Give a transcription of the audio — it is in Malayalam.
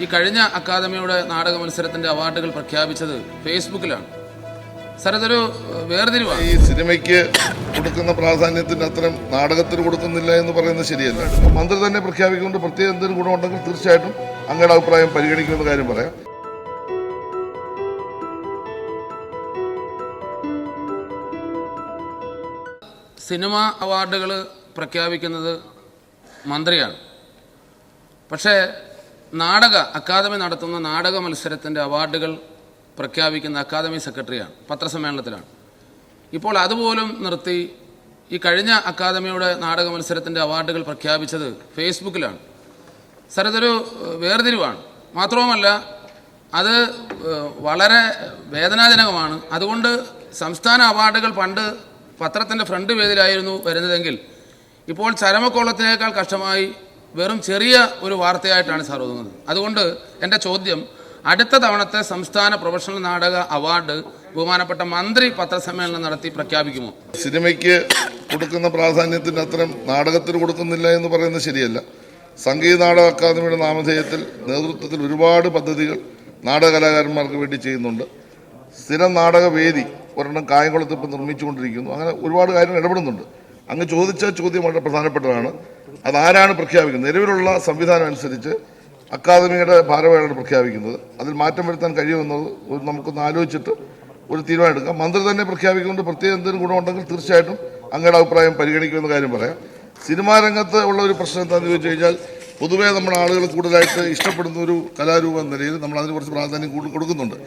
ഈ കഴിഞ്ഞ അക്കാദമിയുടെ നാടക മത്സരത്തിന്റെ അവാർഡുകൾ പ്രഖ്യാപിച്ചത് ഫേസ്ബുക്കിലാണ്. സാർ, ഇതൊരു വേർതിരിവാണ്. ഈ സിനിമയ്ക്ക് കൊടുക്കുന്ന പ്രാധാന്യത്തിന് അത്തരം നാടകത്തിന് കൊടുക്കുന്നില്ല എന്ന് പറയുന്നത് ശരിയല്ല. മന്ത്രി തന്നെ പ്രഖ്യാപിക്കുന്നുണ്ട്. പ്രത്യേക എന്തെങ്കിലും ഗുണമുണ്ടെങ്കിൽ തീർച്ചയായിട്ടും അങ്ങയുടെ അഭിപ്രായം പരിഗണിക്കുമെന്ന കാര്യം പറയാം. സിനിമാ അവാർഡുകൾ പ്രഖ്യാപിക്കുന്നത് മന്ത്രിയാണ്. പക്ഷേ അക്കാദമി നടത്തുന്ന നാടക മത്സരത്തിൻ്റെ അവാർഡുകൾ പ്രഖ്യാപിക്കുന്ന അക്കാദമി സെക്രട്ടറിയാണ്, പത്രസമ്മേളനത്തിലാണ്. ഇപ്പോൾ അതുപോലും നിർത്തി ഈ കഴിഞ്ഞ അക്കാദമിയുടെ നാടക മത്സരത്തിൻ്റെ അവാർഡുകൾ പ്രഖ്യാപിച്ചത് ഫേസ്ബുക്കിലാണ്. സാർ, ഇതൊരു വേർതിരിവാണ്. മാത്രവുമല്ല, അത് വളരെ വേദനാജനകമാണ്. അതുകൊണ്ട് സംസ്ഥാന അവാർഡുകൾ പണ്ട് പത്രത്തിൻ്റെ ഫ്രണ്ട് പേജിലായിരുന്നു വരുന്നതെങ്കിൽ ഇപ്പോൾ ചരമക്കോളത്തിനേക്കാൾ കഷ്ടമായി വെറും ചെറിയ ഒരു വാർത്തയായിട്ടാണ് സാർ ഒതുങ്ങുന്നത്. അതുകൊണ്ട് എൻ്റെ ചോദ്യം, അടുത്ത തവണത്തെ സംസ്ഥാന പ്രൊഫഷണൽ നാടക അവാർഡ് ബഹുമാനപ്പെട്ട മന്ത്രി പത്രസമ്മേളനം നടത്തി പ്രഖ്യാപിക്കുമോ? സിനിമയ്ക്ക് കൊടുക്കുന്ന പ്രാധാന്യത്തിന് അത്തരം നാടകത്തിന് കൊടുക്കുന്നില്ല എന്ന് പറയുന്നത് ശരിയല്ല. സംഗീത നാടക അക്കാദമിയുടെ നാമധേയത്തിൽ നേതൃത്വത്തിൽ ഒരുപാട് പദ്ധതികൾ നാടക കലാകാരന്മാർക്ക് വേണ്ടി ചെയ്യുന്നുണ്ട്. സ്ഥിരം നാടകവേദി ഒരെണ്ണം കായംകുളത്ത് ഇപ്പം നിർമ്മിച്ചുകൊണ്ടിരിക്കുന്നു. അങ്ങനെ ഒരുപാട് കാര്യങ്ങൾ ഇടപെടുന്നുണ്ട്. അങ്ങ് ചോദിച്ച ചോദ്യം വളരെ പ്രധാനപ്പെട്ടതാണ്. അതാരാണ് പ്രഖ്യാപിക്കുന്നത്? നിലവിലുള്ള സംവിധാനം അനുസരിച്ച് അക്കാദമിയുടെ ഭാരവാഹികളാണ് പ്രഖ്യാപിക്കുന്നത്. അതിൽ മാറ്റം വരുത്താൻ കഴിയുമെന്നത് നമുക്കൊന്ന് ആലോചിച്ചിട്ട് ഒരു തീരുമാനം എടുക്കാം. മന്ത്രി തന്നെ പ്രഖ്യാപിക്കുന്നുണ്ട്. പ്രത്യേക എന്തെങ്കിലും ഗുണമുണ്ടെങ്കിൽ തീർച്ചയായിട്ടും അങ്ങയുടെ അഭിപ്രായം പരിഗണിക്കുമെന്ന കാര്യം പറയാം. സിനിമാ രംഗത്ത് ഉള്ള ഒരു പ്രശ്നം എന്താണെന്ന് ചോദിച്ചു കഴിഞ്ഞാൽ, പൊതുവേ നമ്മുടെ ആളുകൾ കൂടുതലായിട്ട് ഇഷ്ടപ്പെടുന്ന ഒരു കലാരൂപം എന്ന നിലയിൽ നമ്മൾ അതിന് കുറച്ച് പ്രാധാന്യം കൊടുക്കുന്നുണ്ട്.